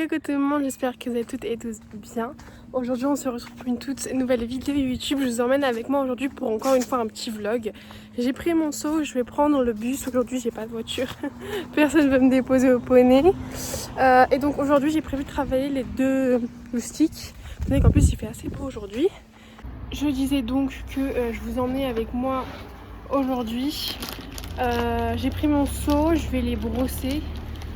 Coucou tout le monde, j'espère que vous allez toutes et tous bien. Aujourd'hui on se retrouve pour une toute nouvelle vidéo YouTube. Je vous emmène avec moi aujourd'hui pour encore une fois un petit vlog. J'ai pris mon seau, je vais prendre le bus. Aujourd'hui j'ai pas de voiture, personne ne veut me déposer au poney. Et donc aujourd'hui j'ai prévu de travailler les deux moustiques. Vous savez qu'en plus il fait assez beau aujourd'hui. Je disais donc que je vous emmenais avec moi aujourd'hui. J'ai pris mon seau, je vais les brosser.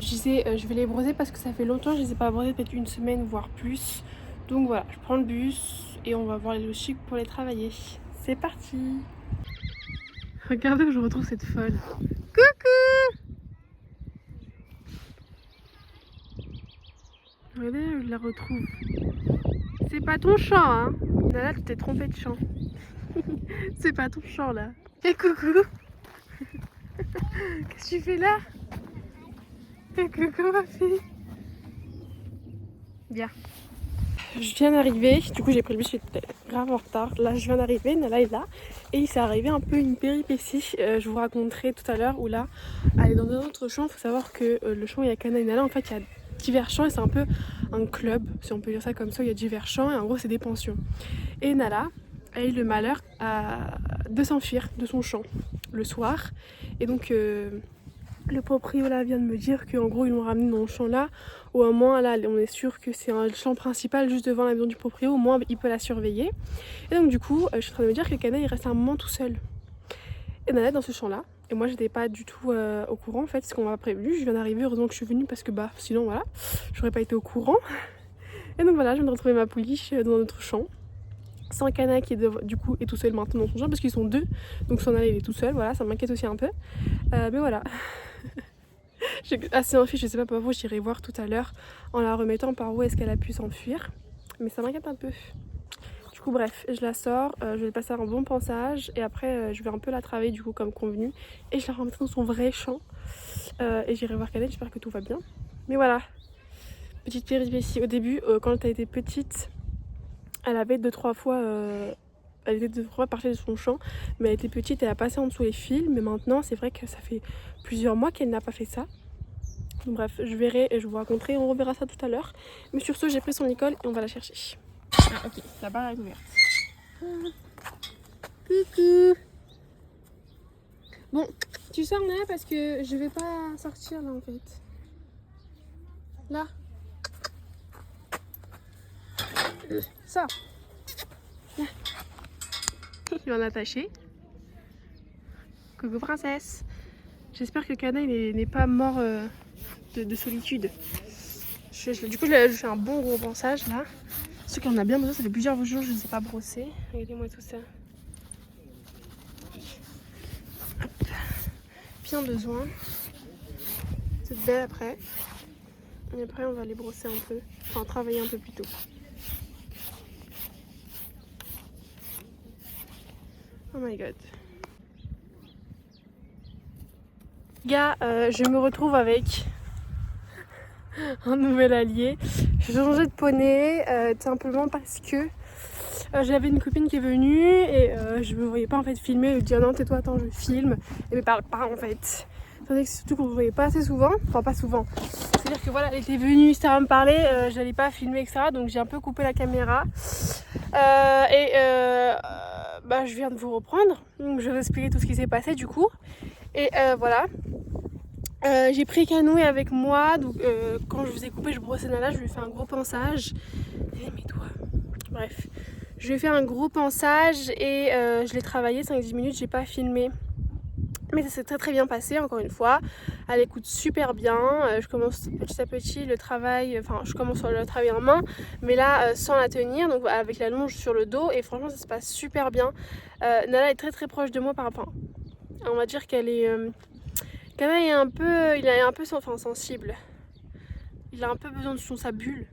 Je disais je vais les brosser parce que ça fait longtemps que je les ai pas brossés, peut-être une semaine voire plus. Donc voilà, je prends le bus et on va voir les moustiques pour les travailler. C'est parti. Regardez où je retrouve cette folle. Coucou. Regardez où je la retrouve. C'est pas ton champ hein. Là tu t'es trompé de champ. C'est pas ton champ là. Et coucou. Qu'est-ce que tu fais là? Et coucou ma fille. Bien. Je viens d'arriver, du coup j'ai pris le bus, j'étais grave en retard. Là je viens d'arriver, Nala est là. Et il s'est arrivé un peu une péripétie, je vous raconterai tout à l'heure, où là, elle est dans un autre champ. Il faut savoir que le champ où il y a Kana et Nala, en fait il y a divers champs et c'est un peu un club, si on peut dire ça comme ça, où il y a divers champs et en gros c'est des pensions. Et Nala a eu le malheur de s'enfuir de son champ le soir. Et donc le proprio là vient de me dire qu'en gros ils l'ont ramené dans le champ là, où au moins là on est sûr que c'est un champ principal juste devant la maison du proprio, au moins il peut la surveiller. Et donc du coup je suis en train de me dire que Kana il reste un moment tout seul. Et Nala dans ce champ là, et moi j'étais pas du tout au courant en fait, ce qu'on m'a prévenu, je viens d'arriver, heureusement que je suis venue parce que bah sinon voilà, j'aurais pas été au courant. Et donc voilà, je viens de retrouver ma pouliche dans notre champ. Sans Kana qui est du coup est tout seul maintenant dans son champ parce qu'ils sont deux, donc son Nala il est tout seul, voilà, ça m'inquiète aussi un peu. Mais voilà. J'ai assez enfuie, je sais pas pourquoi, j'irai voir tout à l'heure en la remettant par où est-ce qu'elle a pu s'enfuir. Mais ça m'inquiète un peu. Du coup bref, je la sors, je vais passer un bon pansage et après je vais un peu la travailler du coup comme convenu. Et je la remettrai dans son vrai champ. Et j'irai voir Kana, j'espère que tout va bien. Mais voilà, petite péripétie. Au début, quand elle était petite, elle avait deux trois fois partie de son champ, mais elle était petite, elle a passé en dessous les fils, mais maintenant c'est vrai que ça fait plusieurs mois qu'elle n'a pas fait ça. Donc bref, je verrai et je vous raconterai, on reverra ça tout à l'heure. Mais sur ce, j'ai pris son école et on va la chercher. Ah ok, la barre est ouverte. Coucou. Bon, tu sors là parce que je vais pas sortir là en fait. Là. Sors. Là. Je vais en attacher. Coucou princesse. J'espère que Kana n'est pas mort de solitude. Du coup je fais un bon gros brossage là. Ceux qui en a bien besoin, ça fait plusieurs jours que je ne sais pas brosser. Regardez-moi tout ça. Hop. Bien besoin. C'est belle après. Et après on va les brosser un peu. Enfin travailler un peu plus tôt. Oh my god. Gars, je me retrouve avec un nouvel allié. J'ai changé de poney tout simplement parce que j'avais une copine qui est venue et je me voyais pas en fait filmer. Elle me dit ah non tais-toi, attends je filme. Et me parle pas en fait. Tandis que surtout qu'on ne voyait pas assez souvent, enfin pas souvent. C'est-à-dire que voilà, elle était venue, ça me parler, j'allais pas filmer etc. Donc j'ai un peu coupé la caméra. Bah, je viens de vous reprendre. Donc je vais vous expliquer tout ce qui s'est passé du coup. Et voilà. J'ai pris Canoë avec moi, donc quand je vous ai coupé, je brossais Nala, je lui ai fait un gros pansage. Mes doigts. Bref, je lui ai fait un gros pansage et je l'ai travaillé 5-10 minutes, j'ai pas filmé. Mais ça s'est très très bien passé encore une fois. Elle écoute super bien. Je commence petit à petit le travail, enfin je commence sur le travail en main, mais là sans la tenir, donc avec la longe sur le dos et franchement ça se passe super bien. Nala est très très proche de moi par rapport. On va dire qu'elle est... Kana est un peu, il est un peu sensible. Il a un peu besoin de sa bulle.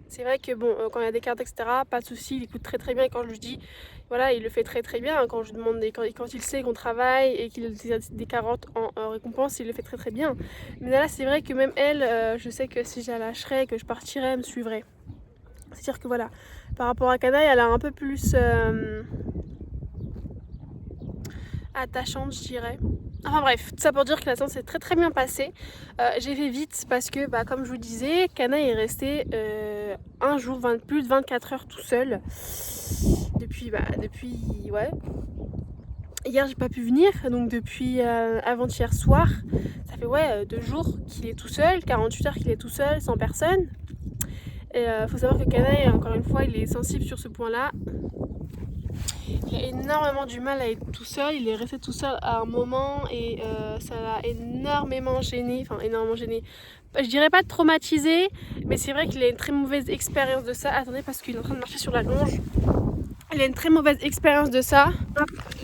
C'est vrai que bon, quand il y a des cartes, etc., pas de souci, il écoute très très bien. Et quand je lui dis, voilà, il le fait très très bien. Quand je lui demande quand il sait qu'on travaille et qu'il a des carottes en récompense, il le fait très très bien. Mais là, c'est vrai que même elle, je sais que si je la lâcherais, que je partirais, elle me suivrait. C'est-à-dire que voilà, par rapport à Kana, elle a un peu plus attachante, je dirais. Enfin bref, tout ça pour dire que la séance s'est très bien passée. J'ai fait vite parce que comme je vous disais, Kana est resté un jour, plus de 24 heures tout seul. Depuis ouais. Hier j'ai pas pu venir, donc depuis avant-hier soir, ça fait 2 jours qu'il est tout seul, 48 heures qu'il est tout seul, sans personne. Et faut savoir que Kana, encore une fois, il est sensible sur ce point-là. Il a énormément du mal à être tout seul, il est resté tout seul à un moment et ça l'a énormément gêné, je dirais pas traumatisé, mais c'est vrai qu'il a une très mauvaise expérience de ça. Attendez, parce qu'il est en train de marcher sur la longe. Il a une très mauvaise expérience de ça.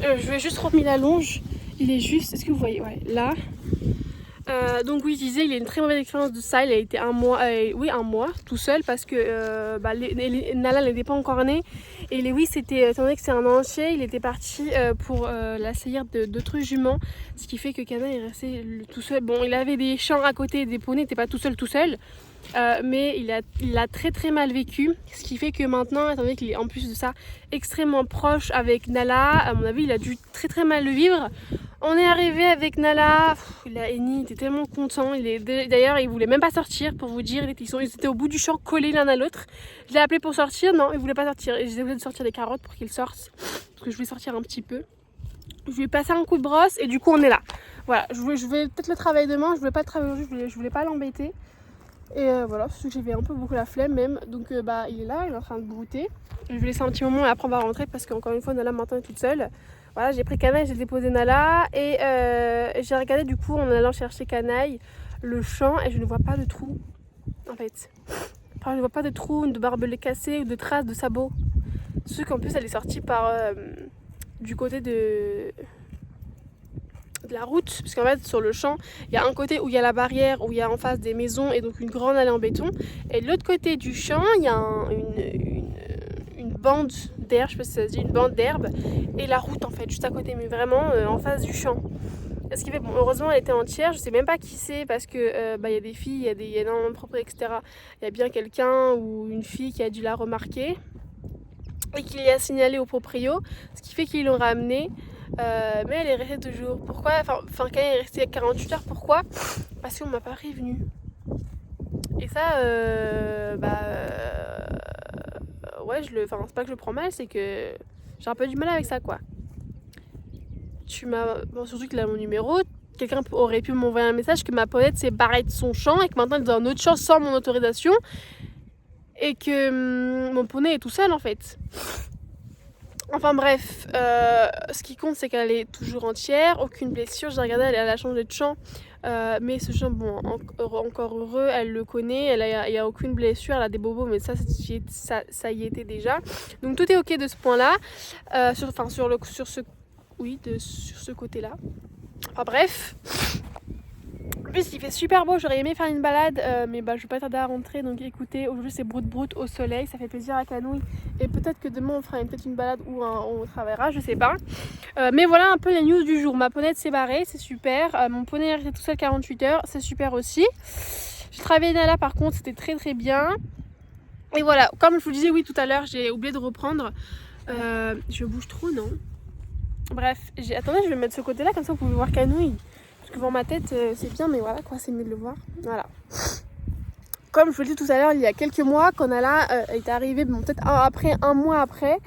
Je vais juste remettre la longe. Il est juste, est-ce que vous voyez, ouais, là. Donc oui, je disais, il a une très mauvaise expérience de ça. Il a été un mois tout seul parce que Nala n'était pas encore née. Et Lewis, étant donné que c'est un entier, il était parti pour la saillir d'autres juments. Ce qui fait que Kana est resté tout seul. Bon, il avait des champs à côté, des poneys, il n'était pas tout seul. Mais il a très mal vécu. Ce qui fait que maintenant, étant donné qu'il est en plus de ça extrêmement proche avec Nala, à mon avis, il a dû très mal le vivre. On est arrivé avec Nala, Eni était tellement content, d'ailleurs il voulait même pas sortir pour vous dire, ils étaient au bout du champ collés l'un à l'autre. Je l'ai appelé pour sortir, non il voulait pas sortir, et j'ai décidé de sortir des carottes pour qu'il sorte, parce que je voulais sortir un petit peu. Je lui ai passé un coup de brosse et du coup on est là. Voilà, je vais peut-être le travailler demain, je voulais pas le travailler aujourd'hui, je voulais pas l'embêter. Et voilà, parce que j'avais un peu beaucoup la flemme même, donc il est là, il est en train de brouter. Je vais laisser un petit moment et après on va rentrer parce qu'encore une fois Nala maintenant est toute seule. Voilà, j'ai pris Canaille, j'ai déposé Nala et j'ai regardé du coup en allant chercher Canaille le champ et je ne vois pas de trou en fait. Enfin, je ne vois pas de trou, de barbelés cassés ou de traces de sabots. Surtout qu'en plus elle est sortie par du côté de la route, parce qu'en fait sur le champ il y a un côté où il y a la barrière, où il y a en face des maisons et donc une grande allée en béton, et de l'autre côté du champ il y a une bande d'herbe, je sais pas si ça se dit, une bande d'herbe et la route en fait juste à côté, mais vraiment en face du champ. Ce qui fait, bon, heureusement elle était entière, je sais même pas qui c'est parce que y a des filles, il y a énormément de propriétaires, etc. Il y a bien quelqu'un ou une fille qui a dû la remarquer et qui l'a signalé au proprio, ce qui fait qu'ils l'ont ramenée. Mais elle est restée toujours. Pourquoi? Enfin, quand elle est restée 48 heures, pourquoi? Parce qu'on m'a pas prévenu. Et ça, ouais, c'est pas que je le prends mal, c'est que j'ai un peu du mal avec ça, quoi. Bon, surtout qu'il a mon numéro. Quelqu'un aurait pu m'envoyer un message que ma ponette s'est barrée de son champ et que maintenant elle est dans un autre champ sans mon autorisation. Et que mon poney est tout seul, en fait. Enfin bref, ce qui compte c'est qu'elle est toujours entière, aucune blessure. J'ai regardé, elle a changé de champ, mais ce champ, bon, encore heureux, elle le connaît, il n'y a aucune blessure, elle a des bobos, mais ça y était déjà. Donc tout est ok de ce point-là, sur ce côté-là. Enfin bref. En plus il fait super beau, j'aurais aimé faire une balade, mais je vais pas tarder à rentrer, donc écoutez, aujourd'hui c'est brout au soleil, ça fait plaisir à Canouille, et peut-être que demain on fera peut-être une balade où on travaillera, je sais pas. Mais voilà un peu les news du jour. Ma ponette s'est barrée, c'est super, mon poney est resté tout seul 48 heures, c'est super aussi. J'ai travaillé Nala par contre, c'était très bien. Et voilà, comme je vous disais, oui tout à l'heure, j'ai oublié de reprendre, je bouge trop, non? Bref, attendez, je vais mettre ce côté là, comme ça vous pouvez voir Canouille. Devant ma tête c'est bien, mais voilà quoi, c'est mieux de le voir. Voilà. Comme je vous le dis tout à l'heure, il y a quelques mois, quand Nala est arrivée, bon, peut-être un mois après,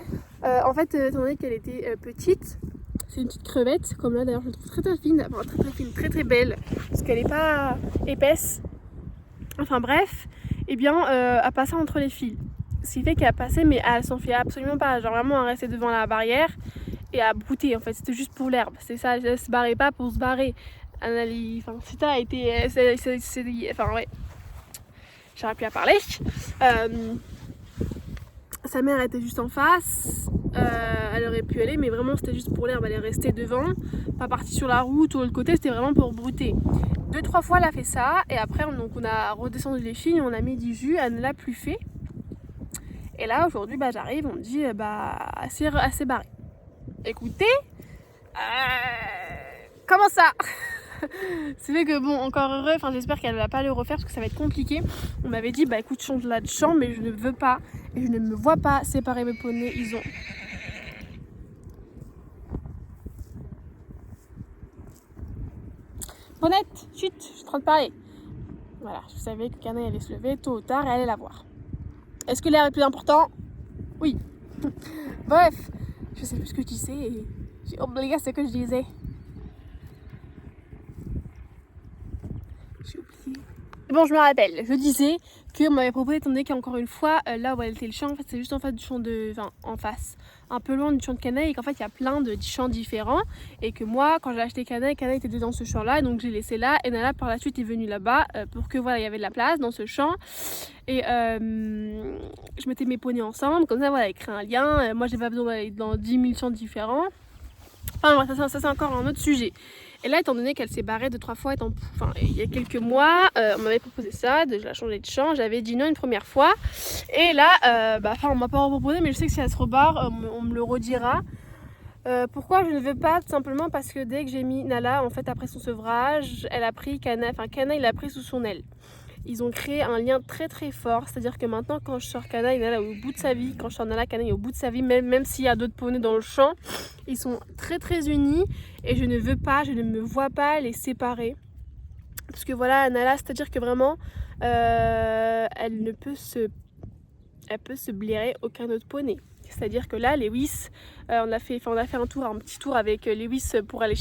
en fait, étant donné qu'elle était petite, c'est une petite crevette, comme là d'ailleurs, je la trouve très fine, enfin, très fine, très belle, parce qu'elle n'est pas épaisse. Enfin bref, et bien, à passer entre les fils. Ce qui fait qu'elle a passé, mais elle s'en fait absolument pas, genre vraiment à rester devant la barrière et à brouter en fait, c'était juste pour l'herbe, c'est ça, elle se barrait pas pour se barrer. Sita a été, enfin ouais, j'aurais pu à parler. Sa mère était juste en face, elle aurait pu aller, mais vraiment c'était juste pour l'herbe, elle est restée devant, pas partie sur la route ou de l'autre côté, c'était vraiment pour brouter. 2-3 fois elle a fait ça, et après on a redescendu les filles, on a mis du jus, elle ne l'a plus fait. Et là aujourd'hui j'arrive, on me dit assez barré. Écoutez, comment ça? C'est vrai que bon, encore heureux, enfin j'espère qu'elle va pas le refaire parce que ça va être compliqué. On m'avait dit écoute, change-la de champ, mais je ne veux pas et je ne me vois pas séparer mes poneys. Honnête, chut, je suis en train de parler. Voilà, je savais que Canaille allait se lever tôt ou tard et allait la voir. Est-ce que l'air est plus important? Oui. Bref, je sais plus ce que je disais et j'ai oublié ce que je disais. J'ai oublié. Bon, je me rappelle, je disais qu'on m'avait proposé, étant donné qu'encore une fois, là où était le champ, en fait, c'est juste en face du champ de. Enfin, en face, un peu loin du champ de Canaille, et qu'en fait, il y a plein de champs différents. Et que moi, quand j'ai acheté Canaille était dans ce champ-là, donc j'ai laissé là. Et Nala, par la suite, est venue là-bas pour que voilà, il y avait de la place dans ce champ. Et je mettais mes poneys ensemble, comme ça, voilà, il crée un lien. Moi, j'ai pas besoin d'aller dans 10 000 champs différents. Enfin, ça c'est encore un autre sujet. Et là, étant donné qu'elle s'est barrée 2-3 fois, il y a quelques mois, on m'avait proposé ça, de la changer de champ. J'avais dit non une première fois. Et là, on m'a pas proposé, mais je sais que si elle se rebarre, on me le redira. Pourquoi je ne veux pas? Tout simplement parce que dès que j'ai mis Nala, en fait, après son sevrage, elle a pris Cana, il l'a pris sous son aile. Ils ont créé un lien très très fort, c'est-à-dire que maintenant quand je sors Cana, Nala est au bout de sa vie, quand je sors Nala, Cana est au bout de sa vie, même s'il y a d'autres poneys dans le champ, ils sont très très unis et je ne me vois pas les séparer. Parce que voilà, Nala, c'est-à-dire que vraiment, elle peut se blairer aucun autre poney. C'est-à-dire que là, Lewis, on a fait un petit tour avec Lewis pour aller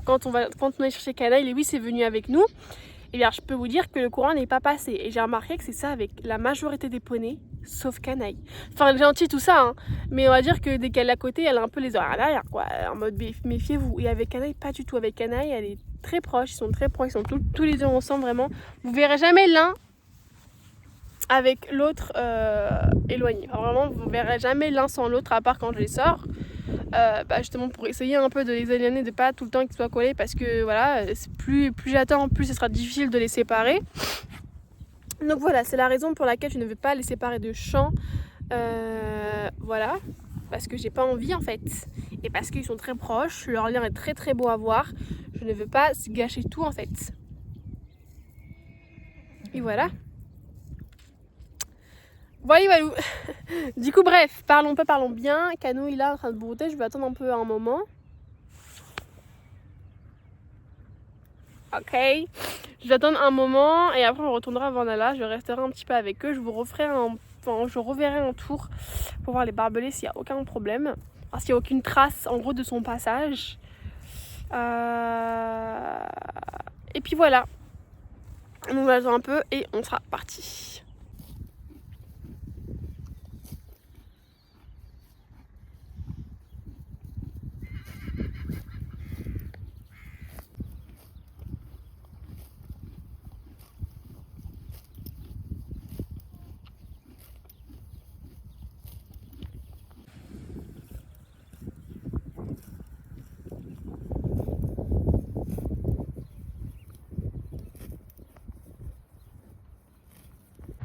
quand on est chercher Cana, Lewis est venu avec nous. Et bien, je peux vous dire que le courant n'est pas passé. Et j'ai remarqué que c'est ça avec la majorité des poneys, sauf Canaille. Enfin, elle est gentille, tout ça, hein. Mais on va dire que dès qu'elle est à côté, elle a un peu les oreilles à l'arrière, quoi. En mode, méfiez-vous. Et avec Canaille, pas du tout. Avec Canaille, elle est très proche. Ils sont très proches. Ils sont tous les deux ensemble, vraiment. Vous verrez jamais l'un avec l'autre éloigné. Enfin, vraiment, vous verrez jamais l'un sans l'autre, à part quand je les sors. Justement pour essayer un peu de les éloigner, de pas tout le temps qu'ils soient collés, parce que voilà, plus j'attends, plus ce sera difficile de les séparer. Donc voilà, c'est la raison pour laquelle je ne veux pas les séparer de champ. Voilà, parce que j'ai pas envie en fait, et parce qu'ils sont très proches, leur lien est très très beau à voir. Je ne veux pas gâcher tout en fait. Et voilà. Voilà. Du coup, bref, parlons bien. Cano, il est là en train de brouter. Je vais attendre un peu un moment. Ok. Je vais attendre un moment et après on retournera à Vandala. Je resterai un petit peu avec eux. Je reverrai un tour pour voir les barbelés s'il n'y a aucun problème. Parce qu'il n'y a aucune trace en gros de son passage. Et puis voilà. On va attendre un peu et on sera parti.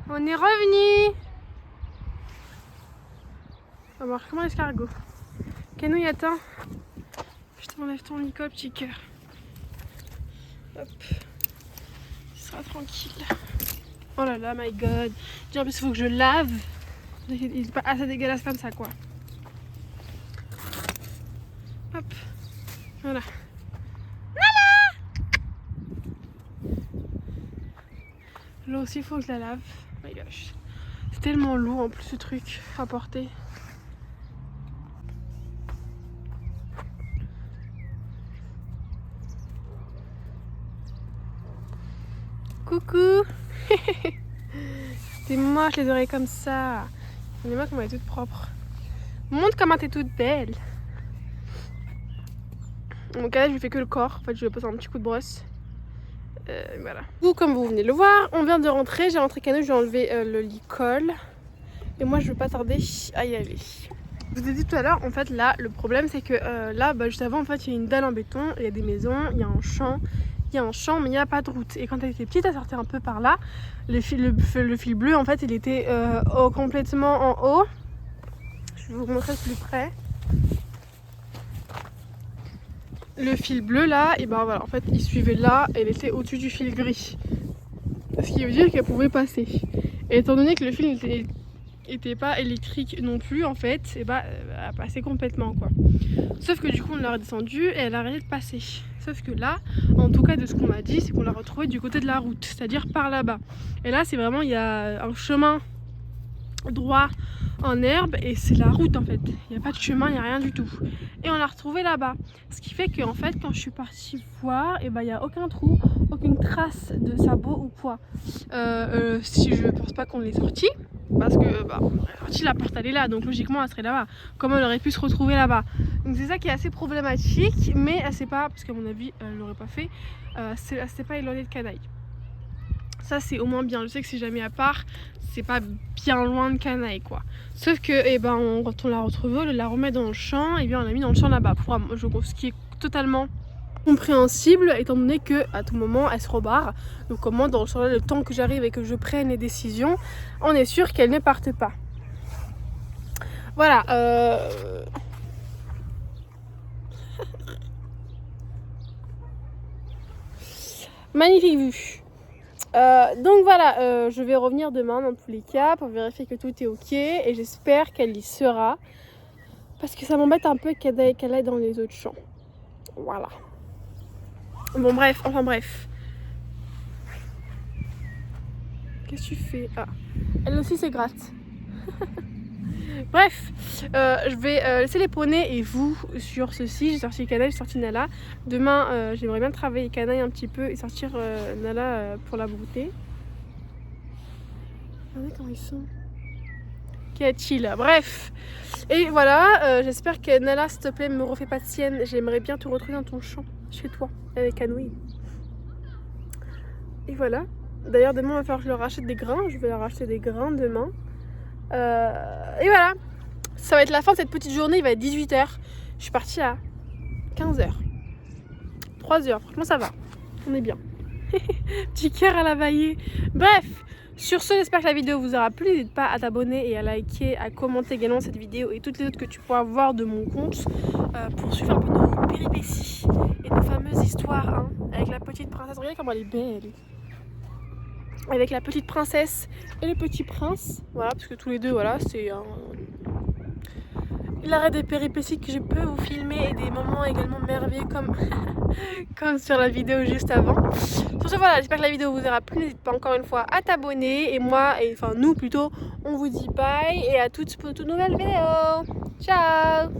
On est revenu. On va voir comment l'escargot. Canouille, attends. Je t'enlève ton micro, petit cœur. Hop. Il sera tranquille. Oh là là, my god. En plus, il faut que je lave. Il est pas assez dégueulasse comme ça, quoi. Hop. Voilà. Là aussi, il faut que je la lave. Oh my gosh. C'est tellement lourd en plus ce truc à porter. Coucou. T'es moche les oreilles comme ça. On est moche comme elle est toute propre. Montre comment t'es toute belle. Mon cas, je lui fais que le corps. En fait, je lui pose un petit coup de brosse. Voilà. Comme vous venez de le voir, on vient de rentrer. J'ai rentré Cano, je lui ai enlevé le lit-colle. Et moi, je veux pas tarder à y aller. Je vous ai dit tout à l'heure, en fait, là, le problème, c'est que là, juste avant, en fait, il y a une dalle en béton, il y a des maisons, il y a un champ. Il y a un champ, mais il n'y a pas de route. Et quand elle était petite, elle sortait un peu par là. Le fil bleu, en fait, il était complètement en haut. Je vais vous montrer de plus près. Le fil bleu là, et ben voilà, en fait, il suivait là, et elle était au-dessus du fil gris. Ce qui veut dire qu'elle pouvait passer. Et étant donné que le fil était était pas électrique non plus en fait, et bah elle passait complètement quoi. Sauf que du coup on l'a redescendue et elle a arrêté de passer. Sauf que là, en tout cas de ce qu'on m'a dit, c'est qu'on l'a retrouvée du côté de la route, c'est-à-dire par là-bas. Et là c'est vraiment, il y a un chemin droit en herbe et c'est la route en fait. Il n'y a pas de chemin, il n'y a rien du tout. Et on l'a retrouvée là-bas. Ce qui fait qu'en fait quand je suis partie voir, et bah il n'y a aucun trou, aucune trace de sabot ou quoi. Si je pense pas qu'on l'ait sortie. Parce que bah, si la porte elle est là, donc logiquement elle serait là-bas. Comment elle aurait pu se retrouver là-bas? Donc c'est ça qui est assez problématique, mais elle sait pas, parce qu'à mon avis elle l'aurait pas fait, elle s'est pas éloignée de Canaille. Ça c'est au moins bien, je sais que si jamais à part, c'est pas bien loin de Canaille quoi. Sauf que eh ben, quand on l'a retrouvée, on la remet dans le champ, et bien on l'a mis dans le champ là-bas. Ce qui est totalement compréhensible étant donné que à tout moment elle se rebarre. Donc comment dans le temps que j'arrive et que je prenne les décisions, on est sûr qu'elle ne parte pas. Voilà. Magnifique vue. Donc voilà, je vais revenir demain dans tous les cas pour vérifier que tout est ok et j'espère qu'elle y sera parce que ça m'embête un peu qu'elle aille dans les autres champs. Voilà. Bon bref, enfin bref. Qu'est-ce que tu fais? Ah, elle aussi se gratte. Bref, je vais laisser les poneys et vous sur ceci. J'ai sorti Canaille, j'ai sorti Nala. Demain, j'aimerais bien travailler Canaille un petit peu et sortir Nala pour la brouter. Regardez comment ils sont. Chill. Bref, et voilà, j'espère que Nala, s'il te plaît, me refais pas de sienne. J'aimerais bien te retrouver dans ton champ, chez toi, avec Anouilh. Et voilà. D'ailleurs, demain, il va falloir que je leur rachète des grains. Je vais leur racheter des grains demain. Et voilà. Ça va être la fin de cette petite journée. Il va être 18h. Je suis partie à 15h. 3h. Franchement, ça va. On est bien. Petit cœur à la vaillée. Bref. Sur ce, j'espère que la vidéo vous aura plu. N'hésite pas à t'abonner et à liker, à commenter également cette vidéo et toutes les autres que tu pourras voir de mon compte pour suivre un peu nos péripéties et nos fameuses histoires hein, avec la petite princesse. Regardez comment elle est belle. Avec la petite princesse et le petit prince. Voilà, parce que tous les deux, voilà, c'est l'arrêt des péripéties que je peux vous filmer et des moments également merveilleux comme sur la vidéo juste avant. Sur ce, voilà, j'espère que la vidéo vous aura plu. N'hésite pas encore une fois à t'abonner. Et moi, enfin nous plutôt, on vous dit bye et à toutes pour de nouvelles vidéos. Ciao!